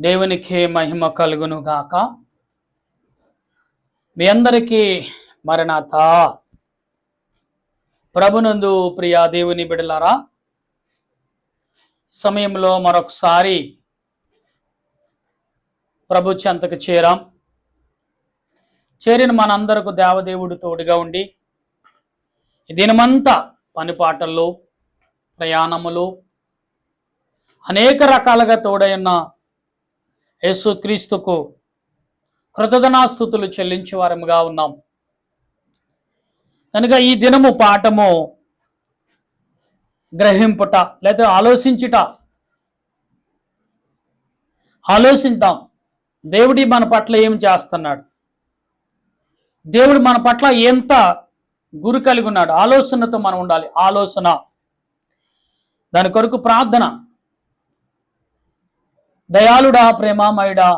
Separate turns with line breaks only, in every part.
దేవునికి మహిమ కలుగును గాక. మీ అందరికీ మరణాత. ప్రభునందు ప్రియ దేవుని బిడ్డలారా, సమయంలో మరొకసారి ప్రభు చెంతకు చేరిన మనందరకు దేవదేవుడు తోడుగా ఉండి దినమంతా పనిపాటల్లో ప్రయాణములు అనేక రకాలుగా తోడైన యేసుక్రీస్తుకు కృతజ్ఞతాస్తుతులు చెల్లించే వారముగా ఉన్నాం. కనుక ఈ దినము పాఠము గ్రహింపుట లేదా ఆలోచిద్దాం. దేవుడి మన పట్ల ఏం చేస్తున్నాడు, దేవుడు మన పట్ల ఎంత గురి కలిగి ఉన్నాడు, ఆలోచనతో మనం ఉండాలి. ఆలోచన, దాని కొరకు ప్రార్థన. దయాళుడా, ప్రేమామయుడా,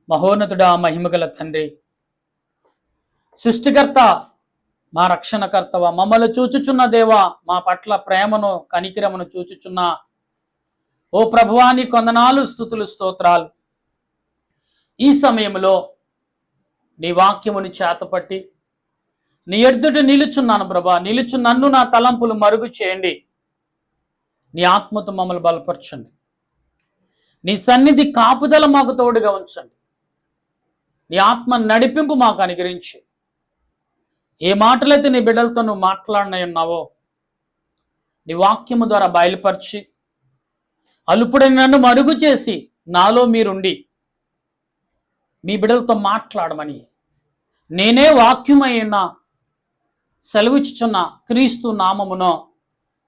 మహోన్నతుడా, మహిమగల తండ్రి, సృష్టికర్త, మా రక్షణకర్తవ, మమ్మల్ని చూచుచున్న దేవా, మా పట్ల ప్రేమను కనికిరమును చూచుచున్న ఓ ప్రభువాని కొందనాలు, స్తుతులు, స్తోత్రాలు. ఈ సమయంలో నీ వాక్యమును చేతపట్టి నీ ఎదుట నిలుచున్నాను ప్రభా. నిలుచు నన్ను, నా తలంపులు మరుగు చేయండి. నీ ఆత్మతో మమ్మల్ని బలపరచండి. నీ సన్నిధి కాపుదల మాకు తోడుగా ఉంచండి. నీ ఆత్మ నడిపింపు మాకు అనుగ్రహించి ఏ మాటలైతే నీ బిడ్డలతో నువ్వు మాట్లాడినావో నీ వాక్యము ద్వారా బయలుపరిచి అలుపుడని నన్ను మరుగు చేసి నాలో మీరుండి మీ బిడ్డలతో మాట్లాడమని నేనే వాక్యమైన సెలవిచ్చుచున్న క్రీస్తు నామమును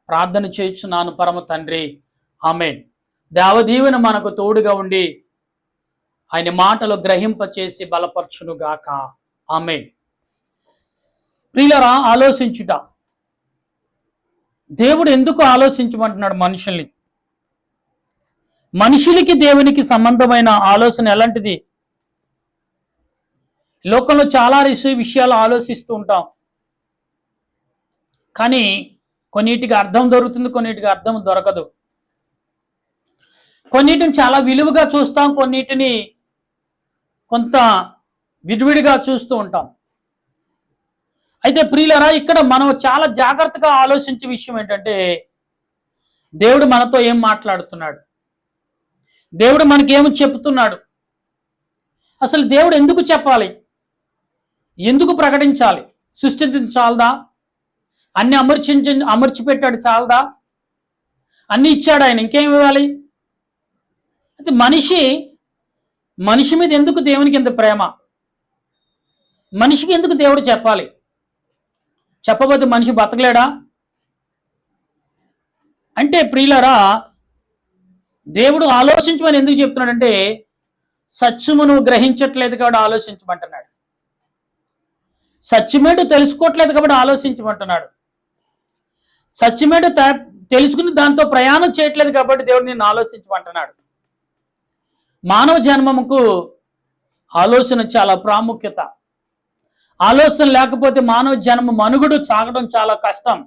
ప్రార్థన చేయుచున్నాను పరమ తండ్రి, ఆమేన్. దేవదీవెన మనకు తోడుగా ఉండి ఆయన మాటలు గ్రహింపచేసి బలపరచునుగాక, ఆమేన్. ప్రియులారా, ఆలోచించుట. దేవుడు ఎందుకు ఆలోచించమంటున్నాడు మనుషుల్ని? మనుషులకి దేవునికి సంబంధమైన ఆలోచన ఎలాంటిది? లోకంలో చాలా విషయాలు ఆలోచిస్తూ ఉంటాం, కానీ కొన్నిటికి అర్థం దొరుకుతుంది, కొన్నిటికి అర్థం దొరకదు. కొన్నిటిని చాలా విలువగా చూస్తాం, కొన్నిటిని కొంత విడివిడిగా చూస్తూ ఉంటాం. అయితే ప్రియులరా, ఇక్కడ మనం చాలా జాగ్రత్తగా ఆలోచించే విషయం ఏంటంటే, దేవుడు మనతో ఏం మాట్లాడుతున్నాడు, దేవుడు మనకేమి చెప్తున్నాడు, అసలు దేవుడు ఎందుకు చెప్పాలి, ఎందుకు ప్రకటించాలి? సృష్టించాలదా? అన్ని అమర్చిపెట్టాడు చాలదా? అన్ని ఇచ్చాడు ఆయన, ఇంకేం ఇవ్వాలి? అయితే మనిషి మీద ఎందుకు దేవునికి ఎంత ప్రేమ? మనిషికి ఎందుకు దేవుడు చెప్పాలి? చెప్పబోతే మనిషి బతకలేడా? అంటే ప్రియులరా, దేవుడు ఆలోచించమని ఎందుకు చెప్తున్నాడంటే, సత్యము నువ్వు గ్రహించట్లేదు కాబట్టి ఆలోచించమంటున్నాడు. సత్యమేంటో తెలుసుకోవట్లేదు కాబట్టి ఆలోచించమంటున్నాడు. సత్యమేంటో తెలుసుకుని దాంతో ప్రయాణం చేయట్లేదు కాబట్టి దేవుడు నిన్ను ఆలోచించమంటున్నాడు. మానవ జన్మముకు ఆలోచన చాలా ప్రాముఖ్యత. ఆలోచన లేకపోతే మానవ జన్మ మనుగడ సాగడం చాలా కష్టం.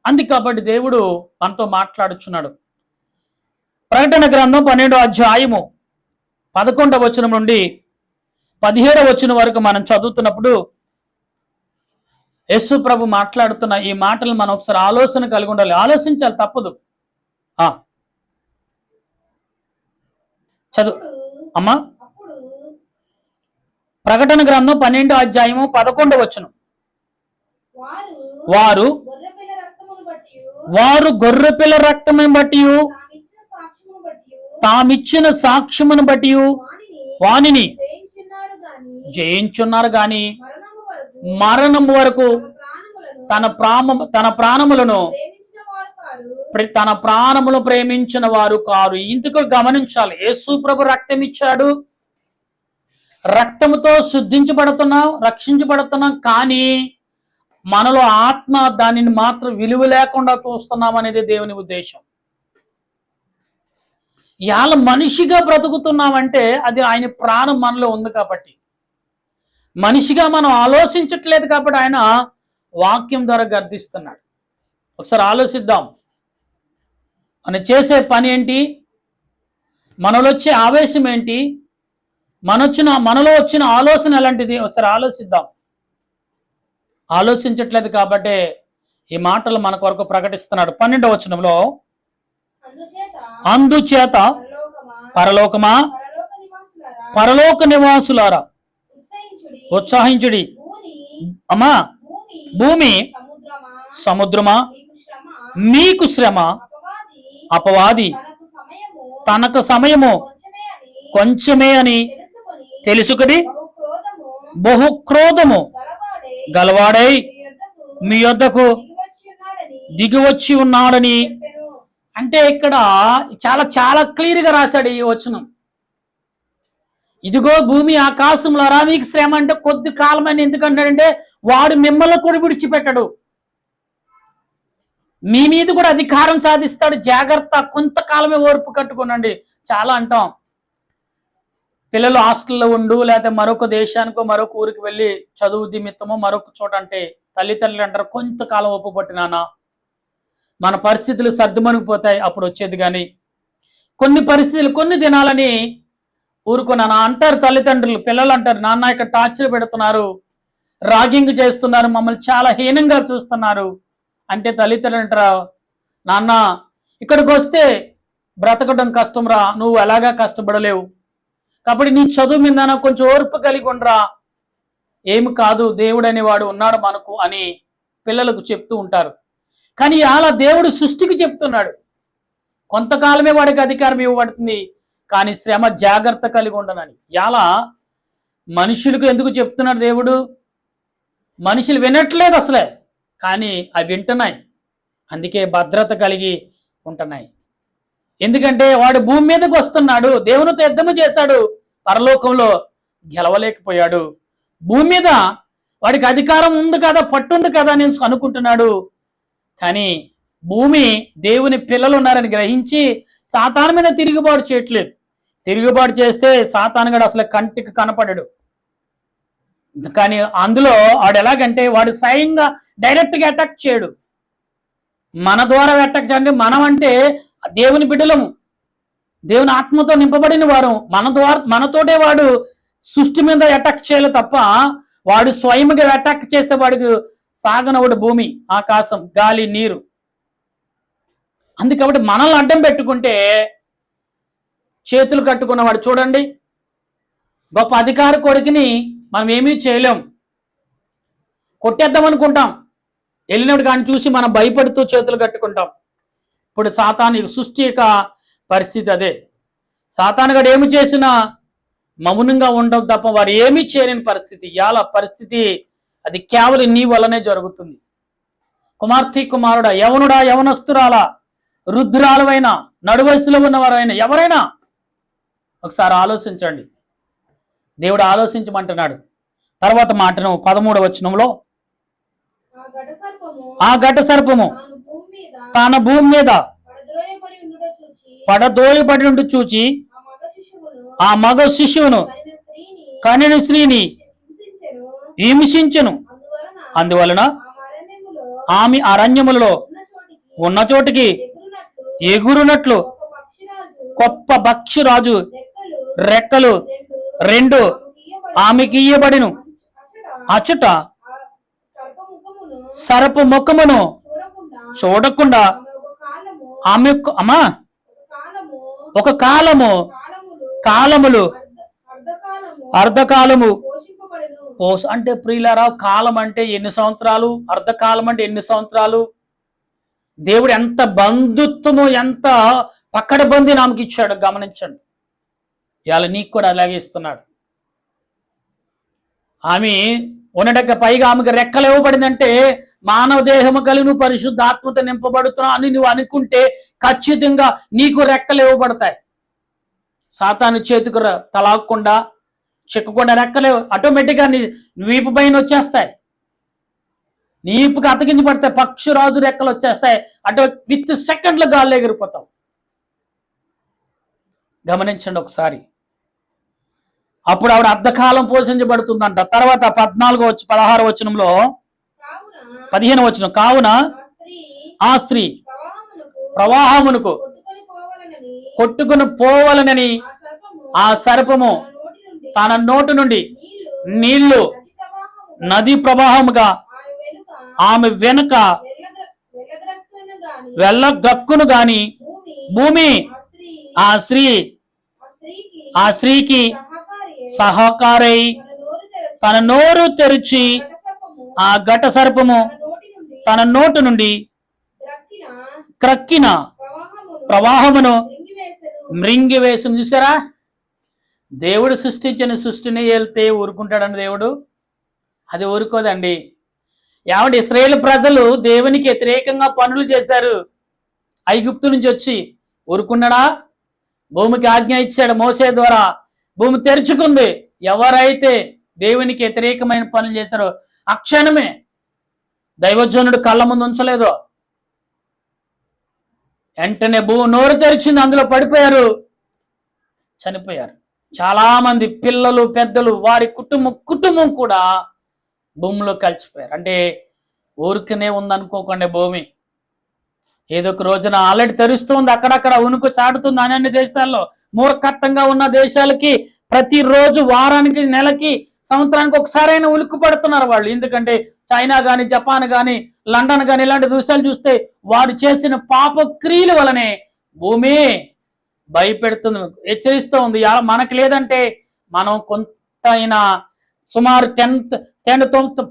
అందుకే కాబట్టి దేవుడు మనతో మాట్లాడుచున్నాడు. ప్రకటన గ్రంథం 12వ అధ్యాయము 11వ వచనం నుండి 17వ వచనం వరకు మనం చదువుతున్నప్పుడు యేసు ప్రభు మాట్లాడుతున్న ఈ మాటలు మనం ఒకసారి ఆలోచన కలిగి ఉండాలి. ఆలోచించాలి, తప్పదు. చదువు అమ్మా. ప్రకటన గ్రంథం 12వ అధ్యాయము 11వ వచనం. వారు గొర్రెపిల్ల రక్తమును బట్టి తామిచ్చిన సాక్ష్యమును బట్టి వానిని జయించున్నారు గాని మరణం వరకు తన ప్రాణములను ప్రేమించిన వారు కారు. ఇందుకు గమనించాలి. యేసు ప్రభు రక్తం ఇచ్చాడు, రక్తముతో శుద్ధించబడుతున్నాం, రక్షించబడుతున్నాం. కానీ మనలో ఆత్మ దానిని మాత్రం విలువ లేకుండా చూస్తున్నాం అనేది దేవుని ఉద్దేశం. ఇవాళ మనిషిగా బ్రతుకుతున్నామంటే అది ఆయన ప్రాణం మనలో ఉంది కాబట్టి. మనిషిగా మనం ఆలోచించట్లేదు కాబట్టి ఆయన వాక్యం ద్వారా గర్దిస్తున్నాడు. ఒకసారి ఆలోచిద్దాం. మనం చేసే పని ఏంటి? మనలో వచ్చే ఆవేశం ఏంటి, మనలో వచ్చిన ఆలోచన ఎలాంటిది ఒకసారి ఆలోచిద్దాం. ఆలోచించట్లేదు కాబట్టి ఈ మాటలు మన కొరకు ప్రకటిస్తున్నాడు. 12వ వచనంలో, అందుచేత పరలోకమా, పరలోక నివాసులారా ఉత్సాహించుడి. అమ్మా, భూమి సముద్రమా, మీకు శ్రమ, అపవాది తనకు సమయము కొంచెమే అని తెలుసుకుని బహుక్రోధము గలవాడై మీ యొద్దకు దిగివచ్చి ఉన్నాడని. అంటే ఇక్కడ చాలా చాలా క్లియర్గా రాశాడు ఈ వచనం. ఇదిగో భూమి ఆకాశంలో మీకు శ్రమ అంటే కొద్ది కాలమని ఎందుకంటాడంటే వాడు మిమ్మల్ని కూడా విడిచిపెట్టడు, మీ మీద కూడా అధికారం సాధిస్తాడు. జాగ్రత్త, కొంతకాలమే ఓర్పు కట్టుకోనండి. చాలా అంటాం, పిల్లలు హాస్టల్లో ఉండు లేకపోతే మరొక దేశానికో మరొక ఊరికి వెళ్ళి చదువు నిమిత్తమో మరొక చోట అంటే తల్లిదండ్రులు అంటారు కొంతకాలం ఒప్పు పట్టినానా, మన పరిస్థితులు సర్దుమణిగిపోతాయి అప్పుడు వచ్చేది. కానీ కొన్ని పరిస్థితులు కొన్ని దినాలని ఊరుకున్నానా అంటారు తల్లిదండ్రులు. పిల్లలు అంటారు, నాన్న ఇక్కడ టార్చర్ పెడుతున్నారు, రాగింగ్ చేస్తున్నారు, మమ్మల్ని చాలా హీనంగా చూస్తున్నారు అంటే తల్లిదండ్రులు అంటారా, నాన్న ఇక్కడికి వస్తే బ్రతకడం కష్టం రా, నువ్వు ఎలాగా కష్టపడలేవు కాబట్టి నీ చదువు మీద కొంచెం ఓర్పు కలిగి ఉండరా, ఏమి కాదు దేవుడు అనేవాడు ఉన్నాడు మనకు అని పిల్లలకు చెప్తూ ఉంటారు. కానీ అలా దేవుడు సృష్టికి చెప్తున్నాడు, కొంతకాలమే వాడికి అధికారం ఇవ్వబడుతుంది కానీ శ్రమ జాగ్రత్త కలిగి ఉండనని. ఇలా మనుషులకు ఎందుకు చెప్తున్నాడు దేవుడు? మనుషులు వినట్లేదు అసలే, కానీ అవి వింటున్నాయి, అందుకే భద్రత కలిగి ఉంటున్నాయి. ఎందుకంటే వాడు భూమి మీదకి వస్తున్నాడు, దేవునితో యుద్ధము చేశాడు, పరలోకంలో గెలవలేకపోయాడు. భూమి మీద వాడికి అధికారం ఉంది కదా, పట్టుంది కదా అని అనుకుంటున్నాడు. కానీ భూమి దేవుని పిల్లలు ఉన్నారని గ్రహించి సాతాను మీద తిరుగుబాటు చేయట్లేదు. తిరుగుబాటు చేస్తే సాతానుగాడు అసలు కంటికి కనపడడు. కానీ అందులో వాడు ఎలాగంటే వాడు స్వయంగా డైరెక్ట్గా అటాక్ చేయడు, మన ద్వారా అటాక్ చేయండి. మనం అంటే దేవుని బిడ్డలము, దేవుని ఆత్మతో నింపబడిన వారు, మనతోటే వాడు సృష్టి మీద అటాక్ చేయాలి తప్ప వాడు స్వయంగా అటాక్ చేస్తే వాడికి సాగనవాడు భూమి, ఆకాశం, గాలి, నీరు. అందుకబట్టి మనల్ని అడ్డం పెట్టుకుంటే చేతులు కట్టుకున్నవాడు చూడండి, గొప్ప అధికార కొడుకుని మనం ఏమీ చేయలేం, కొట్టేద్దాం అనుకుంటాం, వెళ్ళినప్పుడు కానీ చూసి మనం భయపడుతూ చేతులు కట్టుకుంటాం. ఇప్పుడు సాతాను సృష్టి యొక్క పరిస్థితి అదే. సాతానుగాడు ఏమి చేసినా మౌనంగా ఉండవు తప్ప వారు ఏమీ చేయలేని పరిస్థితి. ఇవాళ పరిస్థితి అది కేవలం నీ వల్లనే జరుగుతుంది. కుమార్తె కుమారుడా, యవనుడా యవనస్తురాలా, రుద్రాలవైనా, నడువయసులో ఉన్నవారైనా, ఎవరైనా ఒకసారి ఆలోచించండి. దేవుడు ఆలోచించమంటున్నాడు. తర్వాత మాటను 13వ వచనంలో, ఆ ఘట సర్పము తన భూమి మీద పడదోయబడి ఉండి చూచి ఆ మగ శిశువును కనిన స్త్రీని హింసించెను. అందువలన ఆమె అరణ్యములలో ఉన్న చోటికి ఎగురునట్లు గొప్ప పక్షిరాజు రెక్కలు 2 ఆమెకి ఇయ్యబడిను. అచ్చట సర్ప ముఖమును చూడకుండా ఆమె ఒక కాలములు అర్ధకాలము అంటే ప్రియులారా, కాలం అంటే ఎన్ని సంవత్సరాలు, అర్ధకాలం అంటే ఎన్ని సంవత్సరాలు. దేవుడు ఎంత బంధుత్వము, ఎంత పక్కడబంది నామకి ఇచ్చాడు గమనించండి. ఇవాళ నీకు కూడా అలాగే ఇస్తున్నాడు. ఆమె ఉన్నటక్క పైగా ఆమెకు రెక్కలు ఇవ్వబడిందంటే మానవ దేహము కలిగి నువ్వు పరిశుద్ధాత్మతో నింపబడుతున్నావు అని నువ్వు అనుకుంటే ఖచ్చితంగా నీకు రెక్కలు ఇవ్వబడతాయి. సాతాను చేతికి తలాగకుండా చెక్కకుండా రెక్కలు ఆటోమేటిక్గా నీ వీపు పైన వచ్చేస్తాయి, నీపుకి అతకించి పడతాయి, పక్షిరాజు రెక్కలు వచ్చేస్తాయి, అటు విత్ సెకండ్లో గాల్లో ఎగిరిపోతావు. గమనించండి ఒకసారి. అప్పుడు ఆవిడ అర్ధకాలం పోషించబడుతుందంట. తర్వాత 16వ వచనంలో 15వ వచనం, కావున ఆ స్త్రీ ప్రవాహమునకు కొట్టుకుని పోవాలనని ఆ సర్పము తన నోటి నుండి నీళ్లు నది ప్రవాహముగా ఆమె వెనుక వెళ్ళగక్కును గాని భూమి ఆ స్త్రీకి సహకారై తన నోరు తెరిచి ఆ ఘట సర్పము తన నోటి నుండి క్రక్కిన ప్రవాహమును మృంగివేసును. చూసారా, దేవుడు సృష్టించిన సృష్టిని వెళ్తే ఊరుకుంటాడని దేవుడు? అది ఊరుకోదండి. ఏమంటే ఇశ్రాయేలు ప్రజలు దేవునికి వ్యతిరేకంగా పనులు చేశారు. ఐగుప్తు నుంచి వచ్చి ఊరుకున్నాడా? భూమికి ఆజ్ఞ ఇచ్చాడు మోసే ద్వారా, భూమి తెరుచుకుంది. ఎవరైతే దేవునికి వ్యతిరేకమైన పనులు చేశారో అక్షణమే దైవజనుడు కళ్ళ ముందు ఉంచలేదు, వెంటనే నోరు తెరిచింది, అందులో పడిపోయారు, చనిపోయారు. చాలా మంది పిల్లలు పెద్దలు వారి కుటుంబం కూడా భూమిలో కలిసిపోయారు. అంటే ఊరికనే ఉందనుకోకండి, భూమి ఏదో ఒక రోజున ఆల్రెడీ తెరుస్తుంది, అక్కడక్కడ ఉనుకు చాటుతుంది. అన్ని దేశాల్లో మూర్ఖత్వంగా ఉన్న దేశాలకి ప్రతిరోజు వారానికి నెలకి సంవత్సరానికి ఒకసారైనా ఉలిక్కు పడుతున్నారు వాళ్ళు. ఎందుకంటే చైనా కానీ జపాన్ కానీ లండన్ కానీ ఇలాంటి దేశాలు చూస్తే వారు చేసిన పాప క్రియల వలనే భూమి భయపెడుతుంది, హెచ్చరిస్తూ ఉంది. మనకి లేదంటే మనం కొంత అయినా సుమారు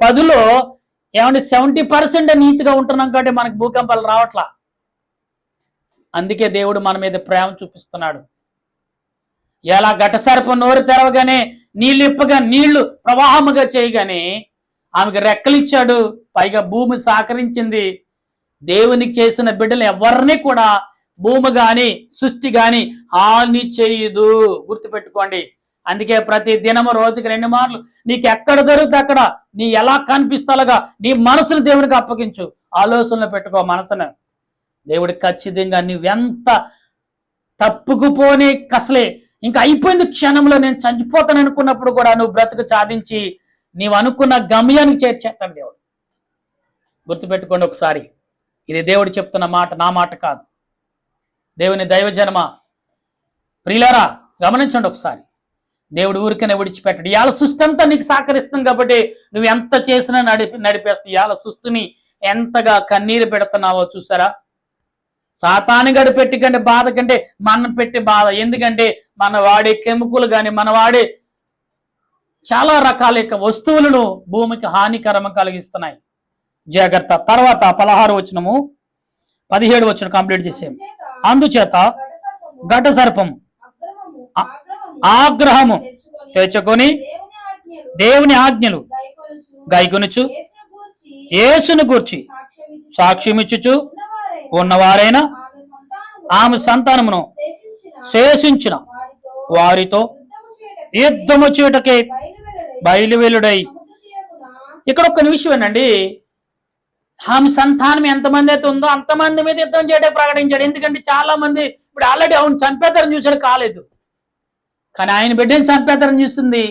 10లో ఏమంటే 70% నీతిగా ఉంటున్నాం కాబట్టి మనకు భూకంపాలు రావట్లా. అందుకే దేవుడు మన మీద ప్రేమ చూపిస్తున్నాడు. ఎలా ఘటసర్పం నోరు తెరవగానే నీళ్ళు ఇప్పగా నీళ్లు ప్రవాహముగా చేయగానే ఆమెకు రెక్కలిచ్చాడు, పైగా భూమి సహకరించింది. దేవునికి చేసిన బిడ్డలు ఎవరిని కూడా భూమి గాని సృష్టి గాని హాని చేయదు, గుర్తుపెట్టుకోండి. అందుకే ప్రతి దినము రోజుకి 2 మార్లు నీకు ఎక్కడ దొరికితే అక్కడ నీ ఎలా కనిపిస్తాలుగా నీ మనసును దేవునికి అప్పగించు, ఆలోచనలు పెట్టుకో మనసును. దేవుడికి ఖచ్చితంగా నువ్వెంత తప్పుకుపోని కసలే ఇంకా అయిపోయింది, క్షణంలో నేను చనిపోతాను అనుకున్నప్పుడు కూడా నువ్వు బ్రతుకు సాధించి నీవు అనుకున్న గమ్యానికి చేర్చేస్తాడు దేవుడు. గుర్తుపెట్టుకోండి ఒకసారి, ఇది దేవుడు చెప్తున్న మాట, నా మాట కాదు. దేవుని దైవజనమ ప్రియులారా గమనించండి ఒకసారి, దేవుడు ఊరికనే విడిచిపెట్టడు. ఇవాళ సృష్టి అంతా నీకు సహకరిస్తుంది కాబట్టి నువ్వు ఎంత చేసినా నడిపేస్తావు. ఇవాళ సృష్టిని ఎంతగా కన్నీరు పెడుతున్నావో చూసారా. సాతాను గడి పెట్టి కంటే బాధ కంటే మనం పెట్టి బాధ. ఎందుకంటే మన వాడే కెమికల్ కానీ మన వాడే చాలా రకాల యొక్క వస్తువులను భూమికి హానికరం కలిగిస్తున్నాయి. జాగ్రత్త. తర్వాత 16 వచనము 17 వచనం కంప్లీట్ చేసాము. అందుచేత ఘట సర్పము ఆగ్రహము తెచ్చుకొని దేవుని ఆజ్ఞలు గైకొనుచు యేసును గూర్చి సాక్ష్యమిచ్చుచు ఉన్నవారైనా ఆమె సంతానమును శేషించిన వారితో యుద్ధము చూటకే బయలువెలుడై. ఇక్కడ ఒక్క నిమిషం ఏనండి, ఆమె సంతానం ఎంతమంది అయితే ఉందో అంతమంది మీద యుద్ధం చేయడం ప్రకటించాడు. ఎందుకంటే చాలా మంది ఇప్పుడు ఆల్రెడీ అవును చంపేతరం చూసాడు, కాలేదు. కానీ ఆయన బిడ్డని చంపేతరం చూస్తుంది,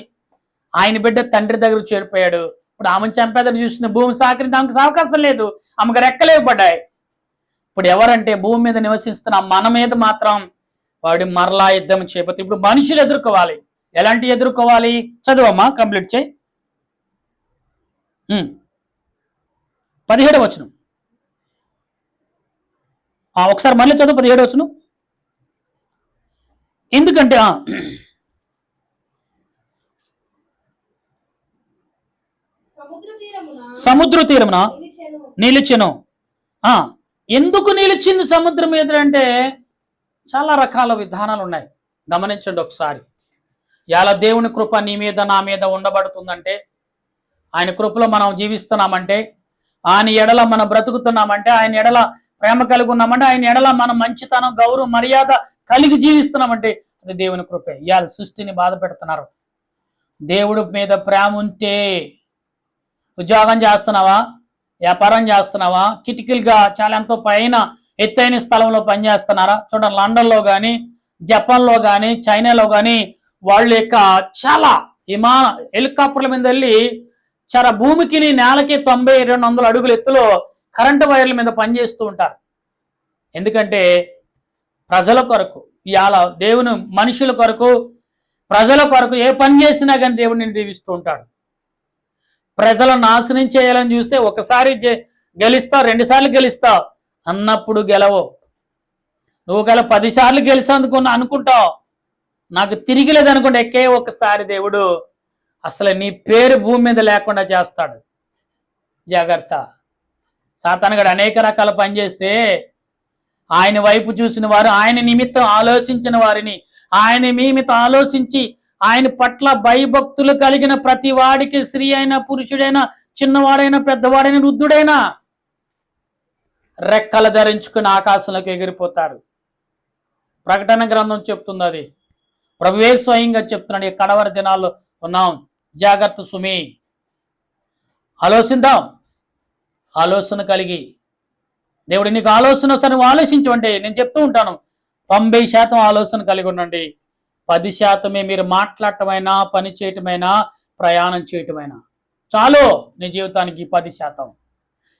ఆయన బిడ్డ తండ్రి దగ్గర చేరిపోయాడు. ఇప్పుడు ఆమెను చంపేతరం చూస్తుంది, భూమి సహకరించి ఆమెకు అవకాశం లేదు, ఆమెకు రెక్కలేవు పడ్డాయి. ఇప్పుడు ఎవరంటే భూమి మీద నివసిస్తున్న మన మీద మాత్రం వాడి మరలా యుద్ధం చేయబోతుంది. ఇప్పుడు మనుషులు ఎదుర్కోవాలి. ఎలాంటి ఎదుర్కోవాలి? చదువమ్మా, కంప్లీట్ చేయి. 17 వచనం ఒకసారి మళ్ళీ చదువు. 17 వచనం. ఎందుకంటే సముద్ర తీరమున నిలిచెను. ఎందుకు నిలిచింది సముద్రం మీద అంటే చాలా రకాల విధానాలు ఉన్నాయి. గమనించండి ఒకసారి. ఎలా దేవుని కృప నీ మీద నా మీద ఉండబడుతుందంటే, ఆయన కృపలో మనం జీవిస్తున్నామంటే, ఆయన ఎడల మనం బ్రతుకుతున్నామంటే, ఆయన ఎడల ప్రేమ కలిగి ఉన్నామంటే, ఆయన ఎడల మనం మంచితనం గౌరవం మర్యాద కలిగి జీవిస్తున్నామంటే అది దేవుని కృపే. ఇవాళ సృష్టిని బాధ పెడుతున్నారు. దేవుడి మీద ప్రేమ ఉంటే ఉద్యోగం చేస్తున్నావా, వ్యాపారం చేస్తున్నావా, కిటికీలుగా చాలా ఎంతో పైన ఎత్తైన స్థలంలో పనిచేస్తున్నారా? చూడండి, లండన్లో కానీ జపాన్లో కానీ చైనాలో కానీ వాళ్ళు యొక్క చాలా హెలికాప్టర్ల మీద వెళ్ళి చాలా భూమికి నేలకి 90-200 అడుగుల ఎత్తులో కరెంటు వైర్ల మీద పనిచేస్తూ ఉంటారు. ఎందుకంటే ప్రజల కొరకు, ఇవాళ దేవుని మనుషుల కొరకు, ప్రజల కొరకు ఏ పని చేసినా కానీ దేవుడు నిన్ను దీవిస్తూ ఉంటాడు. ప్రజలను నాశనం చేయాలని చూస్తే ఒకసారి గెలుస్తావు, 2 సార్లు గెలుస్తావు అన్నప్పుడు గెలవు. నువ్వు గల 10 సార్లు గెలిచేందుకు అనుకుంటావు, నాకు తిరిగి లేదనుకుంటే ఎక్కే ఒకసారి దేవుడు అసలు నీ పేరు భూమి మీద లేకుండా చేస్తాడు. జాగ్రత్త. సాతానుగాడు అనేక రకాల పని చేస్తే ఆయన వైపు చూసిన వారు, ఆయన నిమిత్తం ఆలోచించిన వారిని, ఆయన నిమిత్తం ఆలోచించి ఆయన పట్ల భయభక్తులు కలిగిన ప్రతి వాడికి, స్త్రీ అయినా పురుషుడైనా, చిన్నవాడైనా పెద్దవాడైనా వృద్ధుడైనా రెక్కలు ధరించుకుని ఆకాశంలోకి ఎగిరిపోతారు. ప్రకటన గ్రంథం చెప్తుంది అది. ప్రభువే స్వయంగా చెప్తున్నాడు. ఈ కడవరి దినాల్లో ఉన్నాం, జాగ్రత్త సుమి. ఆలోచిద్దాం. ఆలోచన కలిగి దేవుడు నీకు ఆలోచన వస్తే నువ్వు ఆలోచించమంటే నేను చెప్తూ ఉంటాను, 90% ఆలోచన కలిగి ఉండండి. 10% మీరు మాట్లాడటమైనా, పని చేయటమైనా, ప్రయాణం చేయటమైనా చాలు నీ జీవితానికి. 10%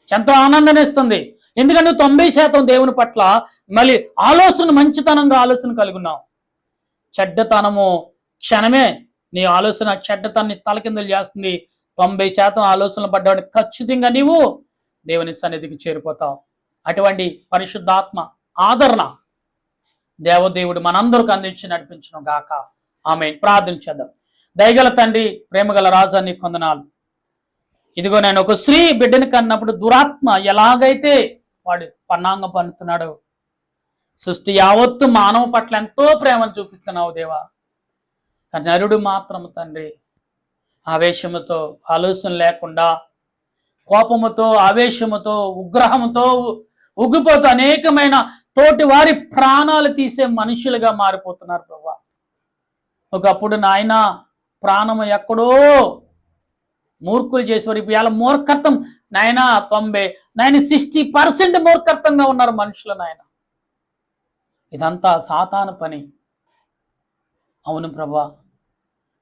ఎంతో ఆనందాన్ని ఇస్తుంది. ఎందుకంటే నువ్వు 90% దేవుని పట్ల మళ్ళీ ఆలోచన, మంచితనంగా ఆలోచన కలిగి ఉన్నావు. చెడ్డతనము క్షణమే నీ ఆలోచన చెడ్డతనాన్ని తలకిందులు చేస్తుంది. 90% ఆలోచనలు పడ్డవాడిని ఖచ్చితంగా నీవు దేవుని సన్నిధికి చేరిపోతావు. అటువంటి పరిశుద్ధాత్మ ఆదరణ దేవదేవుడు మనందరికి అందించి నడిపించును గాక. ఆమేన్. ప్రార్థించేద్దాం. దయగల తండ్రి, ప్రేమగల రాజా, నీ కొందనాలు. ఇదిగో నేను ఒక స్త్రీ బిడ్డని కన్నప్పుడు దురాత్మ ఎలాగైతే వాడు పన్నాంగం పన్నుతున్నాడు, సృష్టి యావత్తు మానవ పట్ల ఎంతో ప్రేమను చూపిస్తున్నావు దేవా. కానీ నరుడు మాత్రం తండ్రి ఆవేశముతో, ఆలోచన లేకుండా, కోపముతో, ఆవేశముతో, ఉగ్రహముతో ఉగ్గిపోతూ అనేకమైన తోటి వారి ప్రాణాలు తీసే మనుషులుగా మారిపోతున్నారు ప్రభా. ఒకప్పుడు నాయన ప్రాణము ఎక్కడో మూర్ఖులు చేసేవారు, ఇప్పుడు ఇలా మూర్ఖత్వం నాయన 60% మూర్ఖత్వంగా ఉన్నారు మనుషులు నాయన. ఇదంతా సాతాను పని. అవును ప్రభా.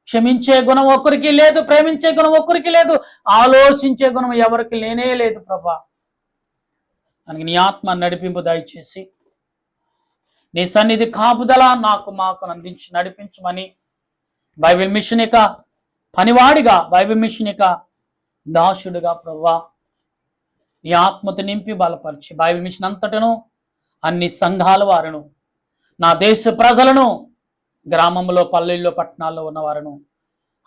క్షమించే గుణం ఒక్కరికి లేదు, ప్రేమించే గుణం ఒక్కరికి లేదు, ఆలోచించే గుణం ఎవరికి లేనే లేదు ప్రభా. మనకి నీ ఆత్మ నడిపింపు దయచేసి నీ సన్నిధి కాపుదల మాకు అందించి నడిపించమని బైబిల్ మిషన్ యొక్క పనివాడిగా, బైబిల్ మిషన్ యొక్క దాసుడుగా ప్రభా నీ ఆత్మతో నింపి బలపరిచి బైబిల్ మిషన్ అంతటను, అన్ని సంఘాల వారును, నా దేశ ప్రజలను, గ్రామంలో, పల్లెల్లో, పట్టణాల్లో ఉన్నవారును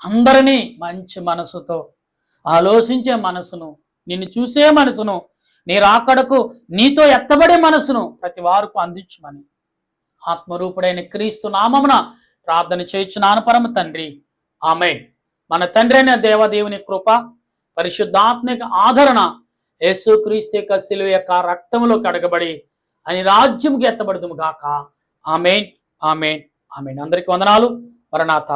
అందరినీ మంచి మనసుతో, ఆలోచించే మనసును, నిన్ను చూసే మనసును, నీ రాకడకు నీతో ఎత్తబడే మనసును ప్రతి వారికి అందించమని ఆత్మరూపుడైన క్రీస్తు నామమున ప్రార్థన చేయుచున్నాను పరమ తండ్రి. ఆమేన్. మన తండ్రి అయిన దేవదేవుని కృప, పరిశుద్ధాత్మిక ఆదరణ, యేసుక్రీస్తు యొక్క శిలువ యొక్క రక్తములో కడగబడి అని రాజ్యముకి ఎత్తబడుదుము గాక. ఆమేన్, ఆమేన్, ఆమేన్. అందరికీ వందనాలు. మరణాత.